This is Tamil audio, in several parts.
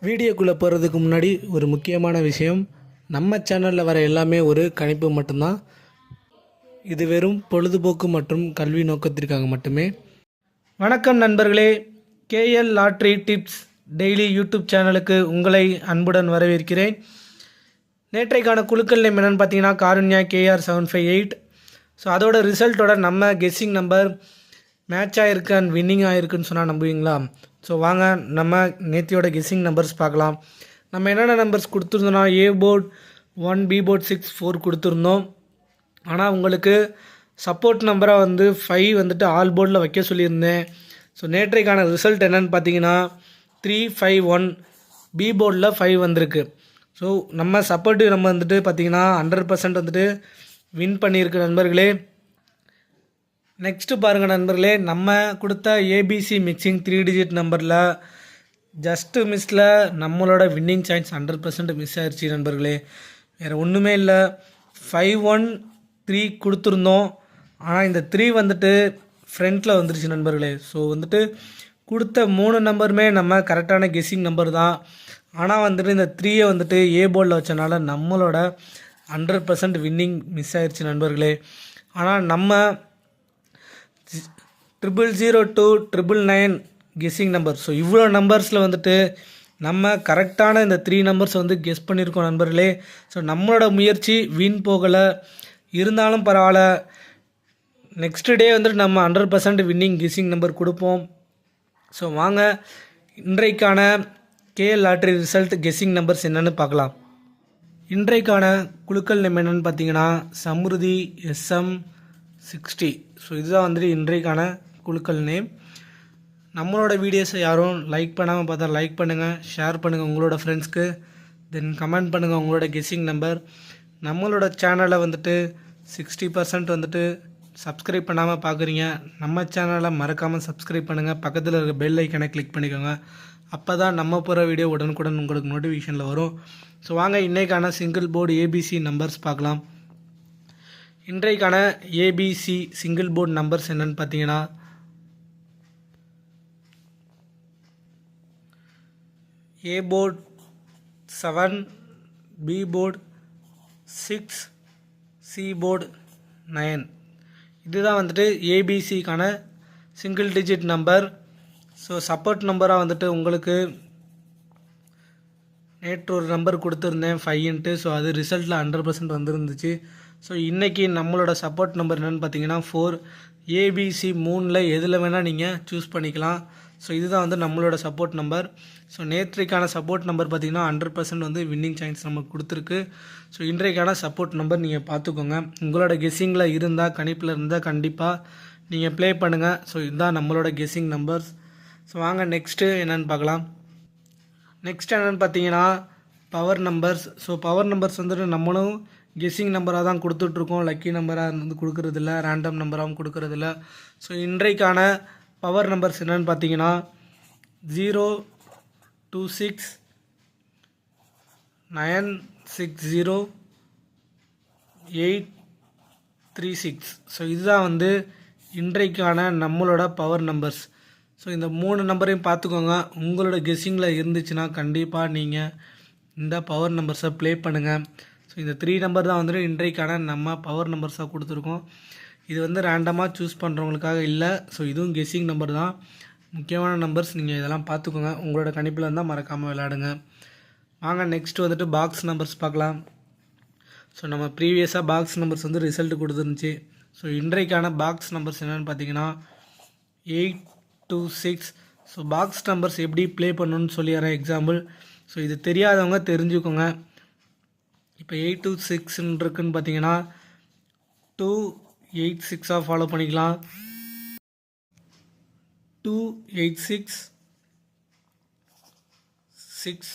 வீடியோக்குள்ளே போகிறதுக்கு முன்னாடி ஒரு முக்கியமான விஷயம், நம்ம சேனலில் வர எல்லாமே ஒரு கணிப்பு மட்டும்தான். இது வெறும் பொழுதுபோக்கு மற்றும் கல்வி நோக்கத்திற்காக மட்டுமே. வணக்கம் நண்பர்களே, KL lottery tips daily YouTube சேனலுக்கு உங்களை அன்புடன் வரவேற்கிறேன். நேற்றைக்கான குழுக்கள் நேம் என்னென்னு பார்த்தீங்கன்னா காருண்யா KR758. ஸோ அதோட ரிசல்ட்டோட நம்ம கெஸ்ஸிங் நம்பர் மேட்ச் ஆகிருக்கு அண்ட் வின்னிங் ஆகிருக்குன்னு சொன்னால் நம்புவீங்களா? ஸோ வாங்க நம்ம நேத்தியோட கெஸ்ஸிங் நம்பர்ஸ் பார்க்கலாம். நம்ம என்னென்ன நம்பர்ஸ் கொடுத்துருந்தோம்னா A போர்ட் 1, B போர்ட் 6, 4 கொடுத்துருந்தோம். ஆனால் உங்களுக்கு சப்போர்ட் நம்பராக 5 ஆல் போர்டில் வைக்க சொல்லியிருந்தேன். ஸோ நேற்றைக்கான ரிசல்ட் என்னென்னு பார்த்தீங்கன்னா 3, 5, 1 B போர்டில் 5 வந்திருக்கு. ஸோ நம்ம சப்போர்ட்டிவ் நம்ம பார்த்தீங்கன்னா 100% வின் பண்ணியிருக்கு நண்பர்களே. நெக்ஸ்ட்டு பாருங்கள் நண்பர்களே, நம்ம கொடுத்த ABC மிக்சிங் 3 டிஜிட் நம்பரில் ஜஸ்ட்டு மிஸ்ஸில் நம்மளோட வின்னிங் சான்ஸ் 100% மிஸ் ஆயிடுச்சு நண்பர்களே. வேறு ஒன்றுமே இல்லை. 5, 1, 3 கொடுத்துருந்தோம். ஆனால் இந்த 3 ஃப்ரண்ட்டில் வந்துருச்சு நண்பர்களே. ஸோ கொடுத்த 3 நம்பருமே நம்ம கரெக்டான கெஸ்ஸிங் நம்பர் தான். ஆனால் இந்த 3 A போர்டில் வச்சனால நம்மளோட 100% வின்னிங் மிஸ் ஆயிடுச்சு நண்பர்களே. ஆனால் நம்ம 000 to 999 கெஸ்ஸிங் நம்பர். ஸோ இவ்வளோ நம்பர்ஸில் நம்ம கரெக்டான இந்த 3 நம்பர்ஸ் கெஸ் பண்ணியிருக்கோம் நண்பர்களே. ஸோ நம்மளோட முயற்சி வீண் போகலை. இருந்தாலும் பரவாயில்ல, நெக்ஸ்ட் டே நம்ம 100% வின்னிங் கெஸ்ஸிங் நம்பர் கொடுப்போம். ஸோ வாங்க இன்றைக்கான KL lottery result guessing numbers என்னென்னு பார்க்கலாம். இன்றைக்கான குழுக்கள் நேம் என்னென்னு பார்த்தீங்கன்னா சம்ருதி SM60. ஸோ இதுதான் இன்றைக்கான குழுக்கள் நேம். நம்மளோட வீடியோஸை யாரும் லைக் பண்ணாமல் பார்த்தா லைக் பண்ணுங்கள், ஷேர் பண்ணுங்கள் உங்களோட ஃப்ரெண்ட்ஸ்க்கு, தென் கமெண்ட் பண்ணுங்கள் உங்களோட கெஸ்ஸிங் நம்பர். நம்மளோட சேனலை 60% சப்ஸ்கிரைப் பண்ணாமல் பார்க்குறீங்க. நம்ம சேனலை மறக்காமல் சப்ஸ்கிரைப் பண்ணுங்கள். பக்கத்தில் இருக்க பெல் ஐக்கனை கிளிக் பண்ணிக்கோங்க. அப்போ தான் நம்ம போகிற வீடியோ உடனுக்குடன் உங்களுக்கு நோட்டிஃபிகேஷனில் வரும். ஸோ வாங்க இன்றைக்கான சிங்கிள் போர்டு ABC நம்பர்ஸ் பார்க்கலாம். இன்றைக்கான ABC சிங்கிள் போர்டு நம்பர்ஸ் என்னென்னு பார்த்தீங்கன்னா A board 7, B board 6, C board 9. இதுதான் ABCக்கான single digit number. So support நம்பராக உங்களுக்கு நேற்று ஒரு நம்பர் கொடுத்துருந்தேன் 5. ஸோ அது ரிசல்ட்டில் 100% வந்துருந்துச்சு. ஸோ இன்றைக்கி நம்மளோட சப்போர்ட் நம்பர் என்னென்னு பார்த்தீங்கன்னா 4. ABC 3ல் எதில் வேணால் நீங்கள் சூஸ் பண்ணிக்கலாம். ஸோ இதுதான் நம்மளோட சப்போர்ட் நம்பர். ஸோ நேற்றைக்கான சப்போர்ட் நம்பர் பார்த்திங்கன்னா 100% வின்னிங் சான்ஸ் நமக்கு கொடுத்துருக்கு. ஸோ இன்றைக்கான சப்போர்ட் நம்பர் நீங்கள் பார்த்துக்கோங்க. உங்களோட கெஸ்ஸிங்கில் இருந்தால், கணிப்பில் இருந்தால் கண்டிப்பாக நீங்கள் ப்ளே பண்ணுங்கள். ஸோ இதுதான் நம்மளோட கெஸ்ஸிங் நம்பர்ஸ். ஸோ வாங்க நெக்ஸ்ட்டு என்னென்னு பார்க்கலாம். நெக்ஸ்ட் என்னென்னு பார்த்தீங்கன்னா power numbers. So power numbers நம்மளும் கெஸ்ஸிங் நம்பராக தான் கொடுத்துட்ருக்கோம். லக்கி நம்பராக கொடுக்குறதில்ல, ரேண்டம் நம்பராகவும் கொடுக்குறதில்ல. ஸோ இன்றைக்கான பவர் நம்பர்ஸ் என்னென்னு பார்த்தீங்கன்னா 0, 26, 960, 836. ஸோ இதுதான் இன்றைக்கான நம்மளோட பவர் நம்பர்ஸ். ஸோ இந்த 3 நம்பரையும் பார்த்துக்கோங்க. உங்களோட கெஸ்ஸிங்கில் இருந்துச்சுன்னா கண்டிப்பாக நீங்கள் இந்த பவர் நம்பர்ஸை ப்ளே பண்ணுங்கள். ஸோ இந்த 3 நம்பர் தான் இன்றைக்கான நம்ம பவர் நம்பர்ஸாக கொடுத்துருக்கோம். இது ரேண்டமாக சூஸ் பண்ணுறவங்களுக்காக இல்லை. ஸோ இதுவும் கெஸ்ஸிங் நம்பர் தான். முக்கியமான நம்பர்ஸ், நீங்கள் இதெல்லாம் பார்த்துக்கோங்க. உங்களோட கணிப்பில் இருந்தால் மறக்காமல் விளையாடுங்க. வாங்க நெக்ஸ்ட் பாக்ஸ் நம்பர்ஸ் பார்க்கலாம். ஸோ நம்ம ப்ரீவியஸாக பாக்ஸ் நம்பர்ஸ் ரிசல்ட் கொடுத்துருந்துச்சு. ஸோ இன்றைக்கான பாக்ஸ் நம்பர்ஸ் என்னென்னு பார்த்தீங்கன்னா 8 to 6. ஸோ பாக்ஸ் நம்பர்ஸ் எப்படி ப்ளே பண்ணணுன்னு சொல்லிடுறேன் எக்ஸாம்பிள். ஸோ இது தெரியாதவங்க தெரிஞ்சுக்கோங்க. இப்போ 8 to 6 இருக்குன்னு பார்த்தீங்கன்னா 2, 8, 6 ஃபாலோ பண்ணிக்கலாம். 2, 8, 6, 6,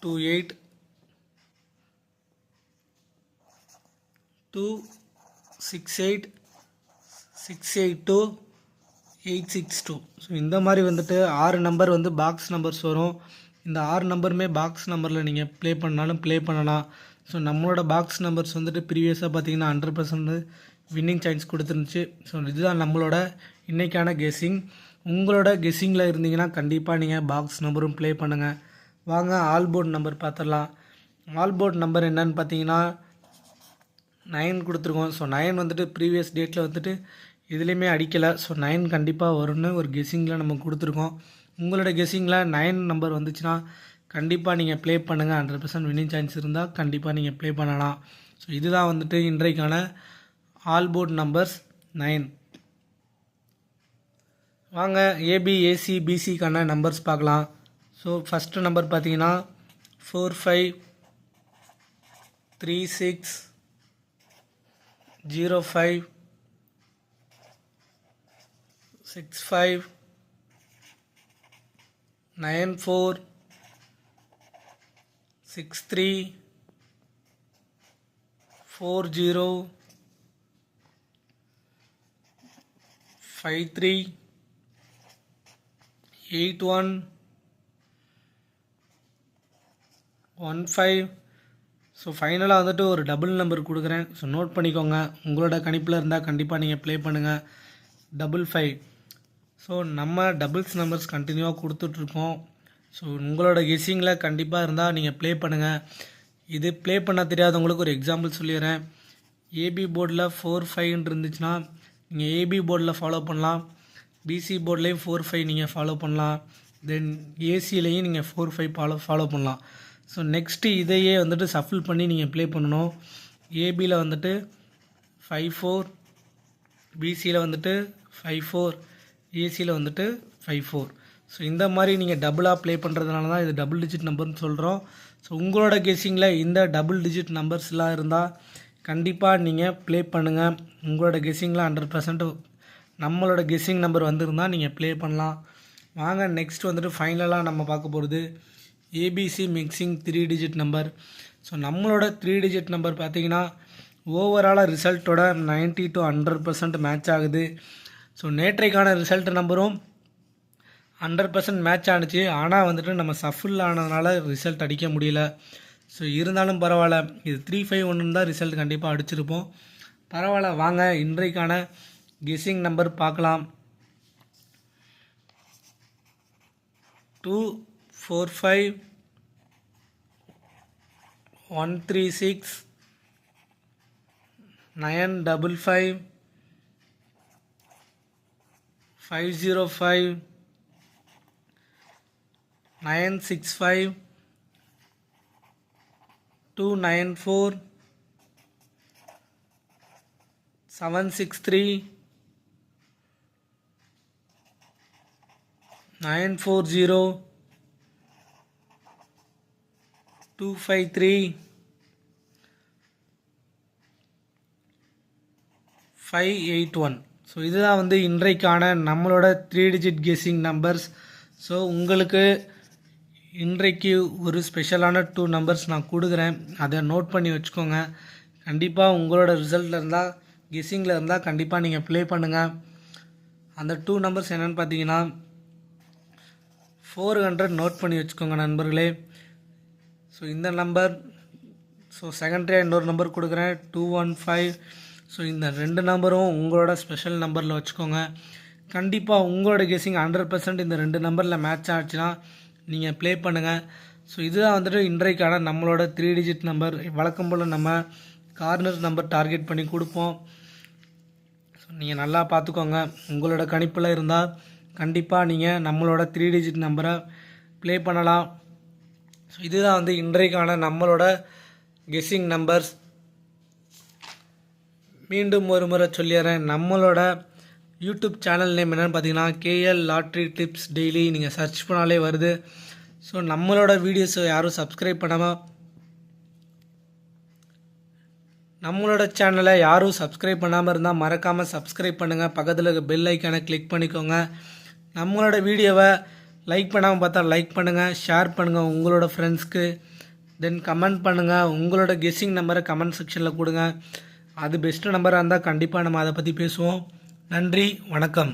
2, 8, 2, 6, 8, 6, 8, 2, 862. ஸோ இந்த மாதிரி 6 நம்பர் பாக்ஸ் நம்பர்ஸ் வரும். இந்த 6 நம்பருமே பாக்ஸ் நம்பரில் நீங்கள் ப்ளே பண்ணாலும் ப்ளே பண்ணலாம். ஸோ நம்மளோட பாக்ஸ் நம்பர்ஸ் ப்ரீவியஸாக பார்த்தீங்கன்னா 100% வின்னிங் சான்ஸ் கொடுத்துருந்துச்சு. ஸோ இதுதான் நம்மளோட இன்றைக்கான கெஸ்ஸிங். உங்களோட கெஸ்ஸிங்கில் இருந்தீங்கன்னா கண்டிப்பாக நீங்கள் பாக்ஸ் நம்பரும் ப்ளே பண்ணுங்கள். வாங்க ஆல் போர்ட் நம்பர் பார்த்துடலாம். ஆல் போர்ட் நம்பர் என்னன்னு பார்த்தீங்கன்னா 9 கொடுத்துருக்கோம். ஸோ 9 வந்துட்டு ப்ரீவியஸ் டேட்டில் வந்துட்டு இதுலேயுமே அடிக்கலை. ஸோ 9 கண்டிப்பாக வரும்னு ஒரு கெஸ்ஸிங்கில் நம்ம கொடுத்துருக்கோம். உங்களோட கெஸ்ஸிங்கில் 9 நம்பர் வந்துச்சுன்னா கண்டிப்பாக நீங்கள் ப்ளே பண்ணுங்கள். 100% வின்னிங் சான்ஸ் இருந்தால் கண்டிப்பாக நீங்கள் ப்ளே பண்ணலாம். ஸோ இதுதான் வந்துட்டு இன்றைக்கான ஆல் போர்ட் நம்பர்ஸ் 9. வாங்க ஏபி ஏசி பிசிக்கான நம்பர்ஸ் பார்க்கலாம். ஸோ ஃபஸ்ட்டு நம்பர் பார்த்தீங்கன்னா 453605 65 94 63 40 53 81 15. ஸோ ஃபைனலாக வந்துட்டு ஒரு டபுள் நம்பர் கொடுக்குறேன். ஸோ நோட் பண்ணிக்கோங்க. உங்களோட கணிப்பில் இருந்தால் கண்டிப்பாக நீங்கள் ப்ளே பண்ணுங்கள். 55. ஸோ நம்ம டபுள்ஸ் நம்பர்ஸ் கண்டினியூவாக கொடுத்துட்ருக்கோம். ஸோ உங்களோட கெஸ்ஸிங்கில் கண்டிப்பாக இருந்தால் நீங்கள் ப்ளே பண்ணுங்கள். இது ப்ளே பண்ண தெரியாதவங்களுக்கு ஒரு எக்ஸாம்பிள் சொல்லிடுறேன். ஏபி போர்டில் 45 இருந்துச்சுன்னா நீங்கள் ஏபி போர்டில் ஃபாலோ பண்ணலாம். பிசி போர்ட்லேயும் 45 நீங்கள் ஃபாலோ பண்ணலாம். தென் ஏசிலையும் நீங்கள் 45 ஃபாலோ பண்ணலாம். ஸோ நெக்ஸ்ட்டு இதையே வந்துட்டு சஃபில் பண்ணி நீங்கள் ப்ளே பண்ணணும். ஏபியில் வந்துட்டு 54, பிசியில் வந்துட்டு 54, ஏசியில் வந்துட்டு 54. ஸோ இந்த மாதிரி நீங்கள் டபுளாக ப்ளே பண்ணுறதுனால தான் இது டபுள் டிஜிட் நம்பர்னு சொல்கிறோம். ஸோ உங்களோட கெஸ்ஸிங்கில் இந்த டபுள் டிஜிட் நம்பர்ஸ்லாம் இருந்தால் கண்டிப்பாக நீங்கள் ப்ளே பண்ணுங்கள். உங்களோட கெஸ்ஸிங்கில் 100% நம்மளோட கெஸ்ஸிங் நம்பர் வந்திருந்தால் நீங்கள் ப்ளே பண்ணலாம். வாங்க நெக்ஸ்ட் வந்துட்டு ஃபைனலாக நம்ம பார்க்க போகிறது ABC mixing 3 digit number. So நம்மளோட 3 டிஜிட் நம்பர் பார்த்திங்கன்னா ஓவராலாக ரிசல்ட்டோட 90 to 100% மேட்ச் ஆகுது. ஸோ நேற்றைக்கான ரிசல்ட் நம்பரும் 100% மேட்ச் ஆணுச்சு. ஆனால் வந்துட்டு நம்ம சஃபில் ஆனதுனால ரிசல்ட் அடிக்க முடியல. ஸோ இருந்தாலும் பரவாயில்ல, இது 351 தான் ரிசல்ட் கண்டிப்பாக அடிச்சிருப்போம். பரவாயில்ல, வாங்க இன்றைக்கான கெஸ்ஸிங் நம்பர் பார்க்கலாம். 245 136 955 505 965 294 763 940 253 581. ஸோ இதுதான் வந்து இன்றைக்கான நம்மளோட 3 டிஜிட் கெஸ்ஸிங் நம்பர்ஸ். ஸோ உங்களுக்கு இன்றைக்கு ஒரு ஸ்பெஷலான 2 நம்பர்ஸ் நான் கொடுக்குறேன். அதை நோட் பண்ணி வச்சுக்கோங்க. கண்டிப்பாக உங்களோட ரிசல்ட்டில் இருந்தால் கெஸ்ஸிங்கில் இருந்தால் கண்டிப்பாக நீங்கள் ப்ளே பண்ணுங்கள். அந்த 2 நம்பர்ஸ் என்னென்னு பார்த்தீங்கன்னா 400 நோட் பண்ணி வச்சுக்கோங்க நண்பர்களே. ஸோ இந்த நம்பர், ஸோ செகண்டரியாக இன்னொரு நம்பர் கொடுக்குறேன் 215. ஸோ இந்த 2 நம்பரும் உங்களோட ஸ்பெஷல் நம்பரில் வச்சுக்கோங்க. கண்டிப்பாக உங்களோட கெஸ்ஸிங் 100% இந்த 2 நம்பரில் மேட்ச் ஆச்சுன்னா நீங்கள் ப்ளே பண்ணுங்கள். ஸோ இதுதான் வந்துட்டு இன்றைக்கான நம்மளோட 3 டிஜிட் நம்பர். வழக்கம் போல் நம்ம கார்னர் நம்பர் டார்கெட் பண்ணி கொடுப்போம். ஸோ நீங்கள் நல்லா பார்த்துக்கோங்க. உங்களோட கணிப்பில் இருந்தால் கண்டிப்பாக நீங்கள் நம்மளோட 3 டிஜிட் நம்பரை ப்ளே பண்ணலாம். ஸோ இதுதான் வந்து இன்றைக்கான நம்மளோட கெஸ்ஸிங் நம்பர்ஸ். மீண்டும் ஒரு முறை சொல்லிடுறேன், நம்மளோட யூடியூப் சேனல் நேம் என்னென்னு பார்த்தீங்கன்னா கேஎல் லாட்ரி டிப்ஸ் டெய்லி. நீங்கள் சர்ச் பண்ணாலே வருது. ஸோ நம்மளோட வீடியோஸை யாரும் சப்ஸ்கிரைப் பண்ணாமல், நம்மளோட சேனலை யாரும் சப்ஸ்கிரைப் பண்ணாமல் இருந்தால் மறக்காமல் சப்ஸ்கிரைப் பண்ணுங்கள். பக்கத்தில் இருக்க பெல் ஐக்கானை கிளிக் பண்ணிக்கோங்க. நம்மளோட வீடியோவை லைக் பண்ணாமல் பார்த்தா லைக் பண்ணுங்கள், ஷேர் பண்ணுங்கள் உங்களோட ஃப்ரெண்ட்ஸ்க்கு. தென் கமெண்ட் பண்ணுங்கள். உங்களோட கெஸ்ஸிங் நம்பரை கமெண்ட் செக்ஷனில் கொடுங்க. அது பெஸ்ட்டு நம்பராக இருந்தால் கண்டிப்பாக நம்ம அதை பற்றி பேசுவோம். நன்றி, வணக்கம்.